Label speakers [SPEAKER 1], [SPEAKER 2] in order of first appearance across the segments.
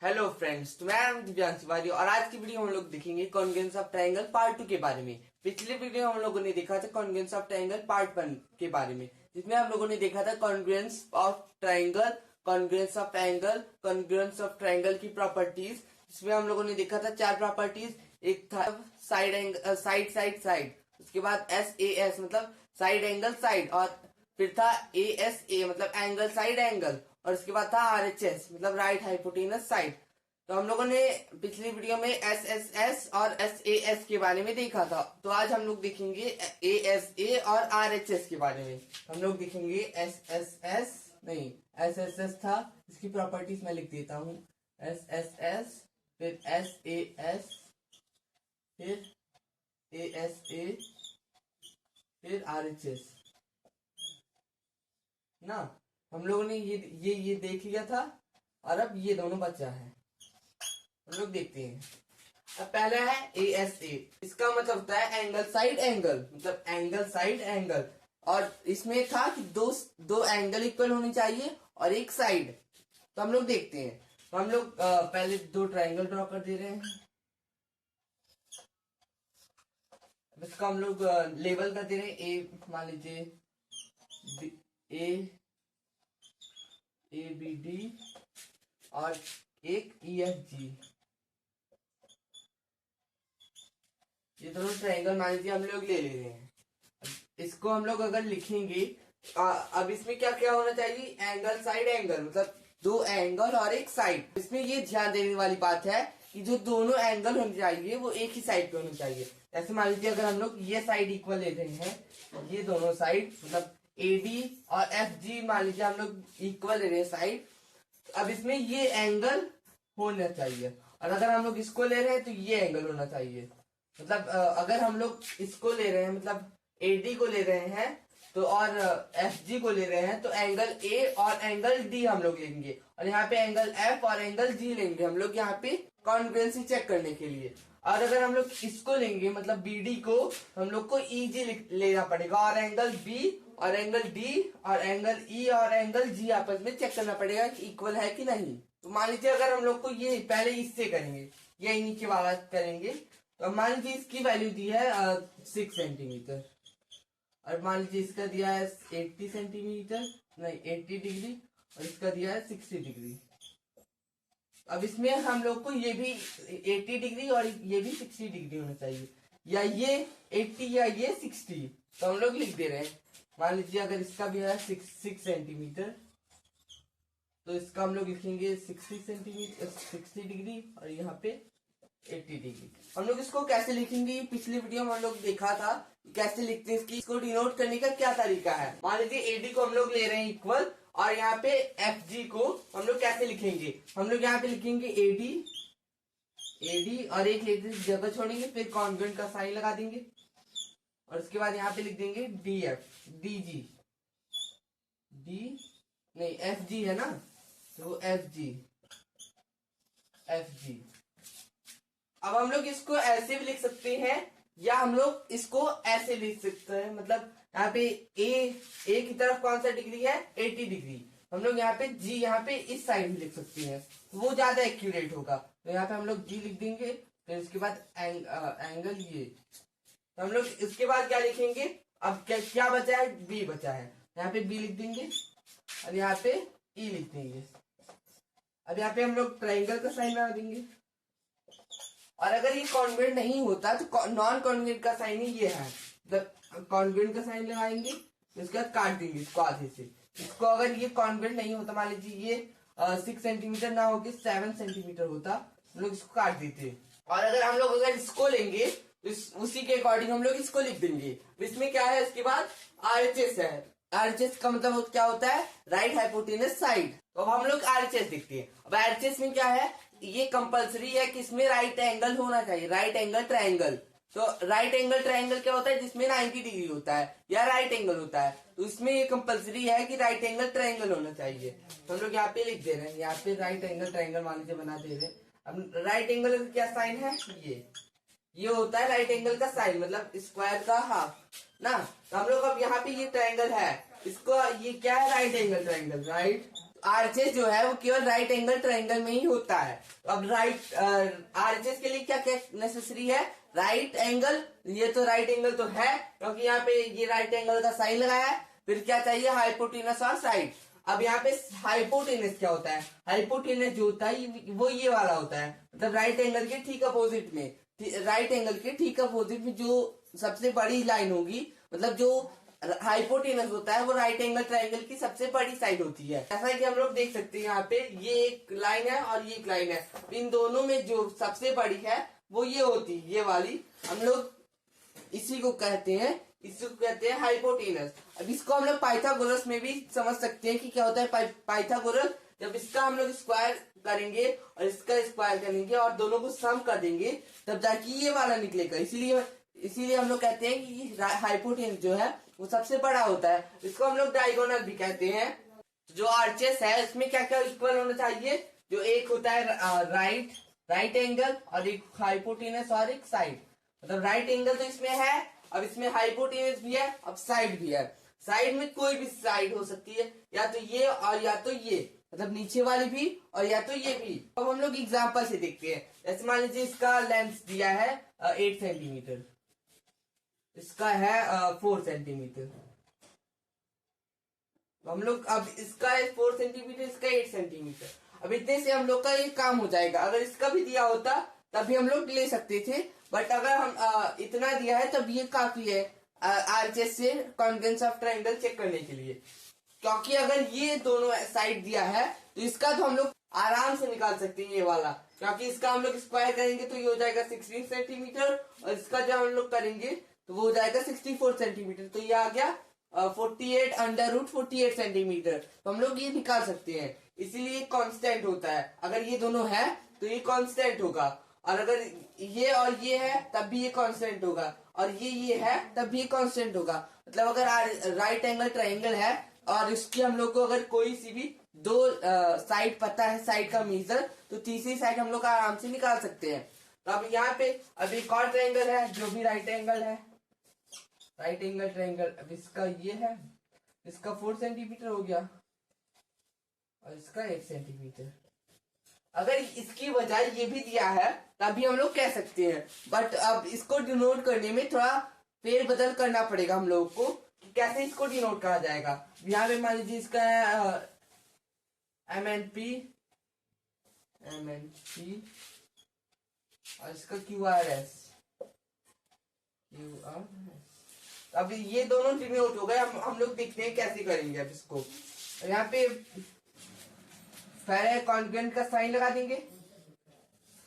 [SPEAKER 1] Hello friends, तो मैं हूं दिव्यांश तिवारी और आज की वीडियो में हम लोग देखेंगे कॉन्ग्रुएंस ऑफ ट्रायंगल पार्ट 2 के बारे में। पिछले वीडियो में हम लोगों ने देखा था कॉन्ग्रुएंस ऑफ ट्रायंगल पार्ट 1 के बारे में, जिसमें हम लोगों ने देखा था congruence of triangle, congruence of angle, congruence of triangle की प्रॉपर्टीज। इसमें हम लोगों ने देखा था 4 प्रॉपर्टीज। एक था side angle, side side side, उसके बाद SAS मतलब साइड एंगल साइड, और फिर था ASA मतलब एंगल साइड एंगल, और उसके बाद था RHS मतलब राइट हाइपोटेनस साइड। तो हम लोगों ने पिछली वीडियो में SSS और SAS के बारे में देखा था। तो आज हम लोग देखेंगे ASA और RHS के बारे में। हम लोग देखेंगे SSS नहीं, SSS था, इसकी प्रॉपर्टीज मैं लिख देता हूँ। SSS, फिर SAS, फिर ASA, फिर RHS ना। हम लोगों ने ये देख लिया था, और अब ये दोनों बचा है, हम लोग देखते हैं। अब पहला है ASA। इसका मतलब होता है एंगल साइड एंगल, मतलब एंगल साइड एंगल। और इसमें था कि दो एंगल इक्वल होनी चाहिए और एक साइड। तो हम लोग देखते हैं। तो हम लोग पहले 2 ट्राइंगल ड्रॉ कर दे रहे हैं। इसका हम लोग लेबल कर दे रहे हैं। ए मान लीजिए ABD और एक EFG। ये दोनों ट्रायंगल मान लीजिए हम लोग ले रहे हैं। इसको हम लोग अगर लिखेंगे, अब इसमें क्या क्या होना चाहिए? एंगल साइड एंगल मतलब 2 एंगल और एक साइड। इसमें ये ध्यान देने वाली बात है कि जो दोनों एंगल होने चाहिए वो एक ही साइड पे होने चाहिए। जैसे मान लीजिए अगर हम लोग ये साइड इक्वल ले रहे हैं, ये दोनों साइड मतलब AD और FG मान लीजिए हम लोग इक्वल ले रहे हैं साइड। अब इसमें ये एंगल होना चाहिए, और अगर हम लोग इसको ले रहे हैं तो ये एंगल होना चाहिए। मतलब अगर हम लोग इसको ले रहे हैं मतलब AD को ले रहे हैं तो, और FG को ले रहे हैं तो एंगल A और एंगल D हम लोग लेंगे, और यहाँ पे एंगल F और एंगल G लेंगे हम लोग यहाँ पे कॉन्ग्रुएंसी चेक करने के लिए। और अगर हम लोग इसको लेंगे मतलब BD को, हम लोग को EG लेना पड़ेगा, और एंगल B और एंगल D और एंगल E और एंगल G आपस में चेक करना पड़ेगा कि इक्वल है कि नहीं। तो मान लीजिए अगर हम लोग को ये पहले इससे करेंगे, ये नीचे वाला करेंगे, तो मान लीजिए इसकी वैल्यू दी है 6 सेंटीमीटर, और मान लीजिए इसका दिया है 80 सेंटीमीटर नहीं 80 डिग्री, और इसका दिया है 60 डिग्री। अब इसमें हम लोग को ये भी 80 डिग्री और ये भी 60 डिग्री होना चाहिए, या ये 80 या ये 60। तो हम लोग लिख दे रहे हैं। मान लीजिए अगर इसका भी है 6 सेंटीमीटर, तो इसका हम लोग लिखेंगे 60 सेंटीमीटर 60 डिग्री, और यहाँ पे 80 डिग्री। हम लोग इसको कैसे लिखेंगे? पिछली वीडियो में हम लोग देखा था कैसे लिखते हैं इसको डिनोट करने का क्या तरीका है। मान लीजिए AD को हम लोग ले रहे हैं इक्वल, और यहाँ पे FG को हम लोग कैसे लिखेंगे? हम लोग यहाँ पे लिखेंगे AD और एक जगह छोड़ेंगे, फिर कॉन्ग्रुएंट का साइन लगा देंगे, और उसके बाद यहाँ पे लिख देंगे DG नहीं FG है ना, तो FG। अब हम लोग इसको ऐसे भी लिख सकते हैं, या हम लोग इसको ऐसे लिख सकते हैं। मतलब यहाँ पे A की तरफ कौन सा डिग्री है? 80 डिग्री। हम लोग यहाँ पे G यहाँ पे इस साइड में लिख सकते हैं, तो वो ज्यादा एक्यूरेट होगा। तो यहाँ पे हम लोग G लिख देंगे, फिर उसके बाद एंगल ये। तो हम लोग इसके बाद क्या लिखेंगे? अब क्या बचा है? B बचा है, यहाँ पे B लिख देंगे, और यहाँ पे E लिख देंगे। अब यहाँ पे हम लोग ट्राइंगल का साइन लगा देंगे, और अगर ये कॉन्ग्रुएंट नहीं होता तो नॉन कॉन्ग्रुएंट का साइन ही ये है। मतलब कॉन्ग्रुएंट का साइन लगाएंगे, इसके बाद काट देंगे इसको आधे से। इसको अगर ये कॉन्ग्रुएंट नहीं होता, मान लीजिए ये 6 सेंटीमीटर ना होके 7 सेंटीमीटर होता, हम लोग इसको काट देते। और अगर हम लोग अगर इसको लेंगे तो उसी के अकॉर्डिंग हम लोग इसको लिख देंगे। इसमें क्या है? इसके बाद RHS है। RHS का मतलब क्या होता है? Right hypotenuse side. तो अब हम लोग RHS देखते हैं। अब RHS में क्या है? ये कंपलसरी है कि इसमें राइट एंगल होना चाहिए, राइट एंगल ट्रायंगल। तो राइट एंगल ट्रायंगल क्या होता है? जिसमें 90 डिग्री होता है या राइट एंगल होता है, तो इसमें ये कंपलसरी है कि राइट एंगल ट्रायंगल होना चाहिए। तो हम लोग यहाँ पे लिख दे रहे हैं, यहाँ पे राइट एंगल ट्रायंगल मान लीजिए बना दे रहे हैं। अब राइट एंगल का क्या साइन है? ये होता है राइट एंगल का साइन, मतलब स्क्वायर का हाफ ना। तो हम लोग अब यहाँ पे ये ट्रायंगल है, इसको ये क्या है? Right angle triangle, right. RHS जो है वो केवल राइट एंगल ट्रायंगल में ही होता है। अब राइट आरएचएस के लिए क्या क्या नेसेसरी है? राइट एंगल, ये तो राइट एंगल तो है क्योंकि यहाँ पे ये राइट एंगल का साइन लगाया है। फिर क्या चाहिए? हाइपोटेनस और साइड। अब यहाँ पे हाइपोटेनस क्या होता है? हाइपोटेनस जो होता है वो ये वाला होता है, मतलब राइट एंगल के ठीक अपोजिट में, राइट एंगल के ठीक अपोजिट में जो सबसे बड़ी लाइन होगी, मतलब जो हाइपोटेनस होता है वो राइट एंगल ट्रायंगल की सबसे बड़ी साइड होती है। जैसा कि हम लोग देख सकते हैं यहाँ पे ये एक लाइन है और ये एक लाइन है, इन दोनों में जो सबसे बड़ी है वो ये होती है, ये वाली। हम लोग इसी को कहते हैं हाइपोटेनस। अब इसको हम लोग पाइथागोरस में भी समझ सकते हैं कि क्या होता है पाइथागोरस। जब इसका हम लोग स्क्वायर करेंगे और इसका स्क्वायर करेंगे और दोनों को सम कर देंगे तब जाके ये वाला निकलेगा। इसीलिए हम लोग कहते हैं कि हाइपोटेनस जो है वो सबसे बड़ा होता है। इसको हम लोग डायगोनल भी कहते हैं। जो आर्चेस है इसमें क्या क्या इक्वल होना चाहिए? जो एक होता है राइट एंगल और एक हाइपोटेनस और एक साइड, मतलब राइट एंगल तो इसमें है, अब इसमें हाइपोटेनस भी है, अब साइड भी है। साइड में कोई भी साइड हो सकती है, या तो ये और या तो ये, मतलब नीचे वाली भी और या तो ये भी। अब हम लोग एग्जांपल से देखते हैं। जैसे मान लीजिए इसका लेंथ दिया है 8 सेंटीमीटर, इसका है 4 सेंटीमीटर। हम लोग अब इसका है 4 सेंटीमीटर, इसका 8 सेंटीमीटर। अब इतने से हम लोग का ये काम हो जाएगा। अगर इसका भी दिया होता तभी हम लोग ले सकते थे, बट अगर हम इतना दिया है तब ये काफी है आरएचएस से कॉन्वेंस ऑफ ट्रायंगल चेक करने के लिए। क्योंकि अगर ये दोनों साइड दिया है तो इसका तो हम लोग आराम से निकाल सकते हैं ये वाला, क्योंकि इसका हम लोग स्क्वायर करेंगे तो ये हो जाएगा 16 सेंटीमीटर और इसका जब हम लोग करेंगे तो वो हो जाएगा 64 सेंटीमीटर। तो ये आ गया 48 अंडर रूट 48 सेंटीमीटर। तो हम लोग ये निकाल सकते हैं, इसीलिए कांस्टेंट होता है। अगर ये दोनों है तो ये कांस्टेंट होगा, और अगर ये और ये है तब भी ये कांस्टेंट होगा, और ये है तब भी ये कांस्टेंट होगा। मतलब अगर राइट एंगल ट्रायंगल है और इसकी हम लोग को अगर कोई सी भी दो साइड पता है साइड का मेजर, तो तीसरी साइड हम लोग आराम से निकाल सकते हैं। तो अब यहाँ पे अब एक और ट्रायंगल है जो भी राइट एंगल है, राइट एंगल ट्रायंगल। अब इसका ये है, इसका 4 सेंटीमीटर हो गया और इसका 8 सेंटीमीटर। अगर इसकी बजाय ये भी दिया है तभी हम लोग कह सकते हैं, बट अब इसको डिनोट करने में थोड़ा फेर बदल करना पड़ेगा हम लोगों को कि कैसे इसको डिनोट करा जाएगा। यहाँ पे मान लीजिए इसका MNP और इसका QRS। अब ये दोनों डिनोट हो गए। हम लोग देखते हैं कैसे करेंगे अब इसको। यहाँ पे पहले कॉन्ग्रुएंट का साइन लगा देंगे,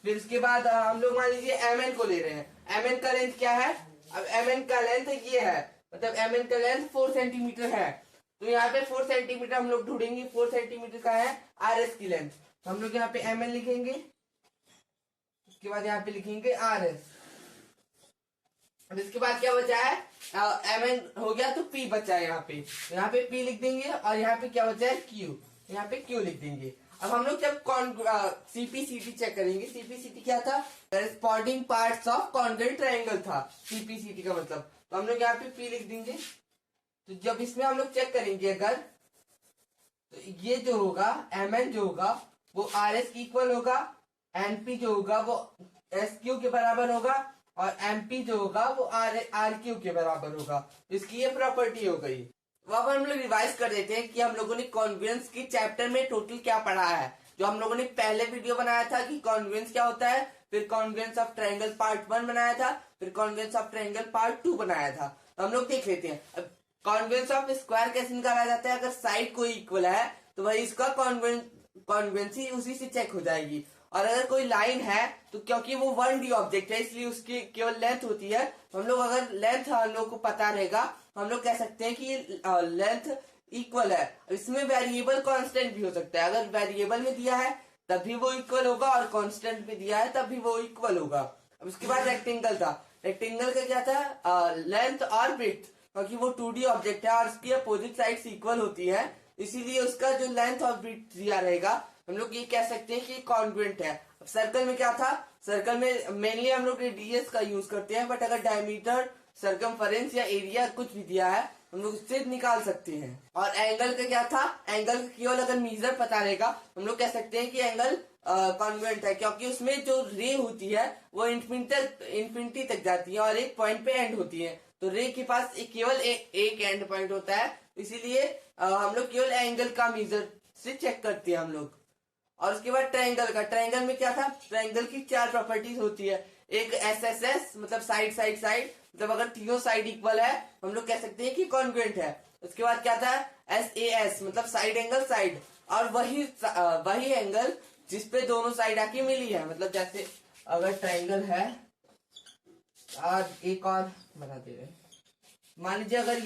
[SPEAKER 1] फिर उसके बाद हम लोग मान लीजिए mn को ले रहे हैं। mn का लेंथ क्या है? अब mn का लेंथ ये है, मतलब mn का लेंथ 4 सेंटीमीटर है। तो यहाँ पे 4 सेंटीमीटर हम लोग ढूंढेंगे। 4 सेंटीमीटर का है RS की लेंथ, तो हम लोग यहाँ पे mn लिखेंगे, उसके बाद यहाँ पे लिखेंगे RS। अब इसके बाद क्या बचा है? mn हो गया तो p बचा है यहाँ पे, तो यहाँ पे p लिख देंगे और यहाँ पे क्या बचा है? q, यहाँ पे q लिख देंगे। अब हम लोग जब CPCT चेक करेंगे, CPCT क्या था? Corresponding parts of congruent triangle था CPCT का मतलब। तो हम लोग यहाँ पे P लिख देंगे। तो जब इसमें हम लोग चेक करेंगे अगर, तो ये जो होगा MN जो होगा वो RS की इक्वल होगा, NP जो होगा वो SQ के बराबर होगा, और MP जो होगा वो RQ के बराबर होगा। इसकी ये प्रॉपर्टी हो गई। अब हम लोग रिवाइज कर देते हैं कि हम लोगों ने कॉन्ग्रुएंस की चैप्टर में टोटल क्या पढ़ा है। जो हम लोगों ने पहले वीडियो बनाया था कि कॉन्ग्रुएंस क्या होता है, फिर कॉन्ग्रुएंस ऑफ ट्रायंगल पार्ट 1 बनाया था, फिर कॉन्ग्रुएंस ऑफ ट्रायंगल पार्ट 2 बनाया था। तो हम लोग देख लेते हैं अब कॉन्ग्रुएंस ऑफ स्क्वायर कैसे निकाला जाता है। अगर साइड कोई इक्वल है तो वही इसका कॉन्ग्रुएंसी उसी से चेक हो जाएगी। और अगर कोई लाइन है तो क्योंकि वो 1D ऑब्जेक्ट है इसलिए उसकी केवल लेंथ होती है, तो हम लोग अगर लेंथ हम लोग को पता रहेगा हम लोग कह सकते हैं कि लेंथ इक्वल है। इसमें वेरिएबल कांस्टेंट भी हो सकता है। अगर वेरिएबल में दिया है तभी वो इक्वल होगा और कांस्टेंट में दिया है तभी वो इक्वल होगा। अब उसके बाद रेक्टेंगल था। रेक्टेंगल का क्या था? लेंथ और विड्थ, क्योंकि वो 2D ऑब्जेक्ट है और उसकी अपोजिट साइड्स इक्वल होती है, इसीलिए उसका जो लेंथ और विड्थ दिया रहेगा हम लोग ये कह सकते हैं कि कॉन्ग्रुएंट है। अब सर्कल में क्या था? सर्कल में मेनली हम लोग रेडियस का यूज करते हैं, बट अगर डायमीटर, सरकमफेरेंस या एरिया कुछ भी दिया है हम लोग उससे निकाल सकते हैं। और एंगल का क्या था, एंगल का केवल अगर मीजर पता रहेगा हम लोग कह सकते हैं कि एंगल कॉन्ग्रुएंट है, क्योंकि उसमें जो रे होती है वो इन्फिनिटी तक जाती है और एक पॉइंट पे एंड होती है। तो रे के पास केवल एक एंड पॉइंट होता है, इसीलिए हम लोग केवल एंगल का मीजर से चेक करते हैं हम लोग। और उसके बाद ट्रायंगल का, ट्रायंगल में क्या था, ट्रायंगल की 4 प्रॉपर्टीज होती है। एक एस मतलब साइड साइड साइड, मतलब अगर तीनों साइड इक्वल है हम लोग कह सकते हैं कि कॉन्ग्रुएंट है। उसके बाद क्या था, एस मतलब साइड एंगल साइड, और वही एंगल जिसपे दोनों साइड आके मिली है। मतलब जैसे अगर ट्रायंगल है और एक और बना दे रहे हैं, मान लीजिए अगर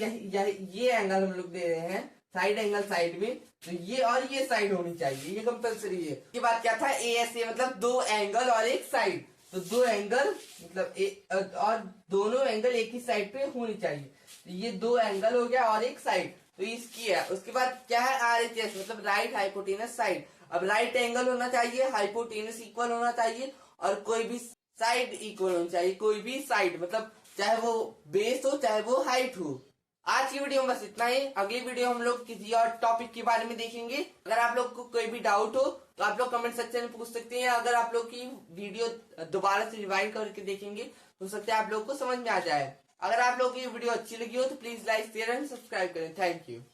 [SPEAKER 1] ये एंगल हम लोग दे रहे हैं साइड एंगल साइड में, तो ये और ये साइड होनी चाहिए, ये कंपलसरी है। इसके बाद क्या था, ए एस ए मतलब 2 एंगल और एक साइड, तो 2 एंगल मतलब और दोनों एंगल एक ही साइड पे होनी चाहिए। तो ये 2 एंगल हो गया और एक साइड, तो इसकी है। उसके बाद क्या है, आर एच एस मतलब राइट हाइपोटेनस साइड। अब राइट एंगल होना चाहिए, हाइपोटेनस इक्वल होना चाहिए और कोई भी साइड इक्वल होनी चाहिए। कोई भी साइड मतलब चाहे वो बेस हो चाहे वो हाइट हो। आज की वीडियो में बस इतना ही। अगली वीडियो हम लोग किसी और टॉपिक के बारे में देखेंगे। अगर आप लोग को कोई भी डाउट हो तो आप लोग कमेंट सेक्शन में पूछ सकते हैं। अगर आप लोग की वीडियो दोबारा से रिवाइंड करके देखेंगे हो सकता है आप लोग को समझ में आ जाए। अगर आप लोग की वीडियो अच्छी लगी हो तो please like share and subscribe करें। Thank you.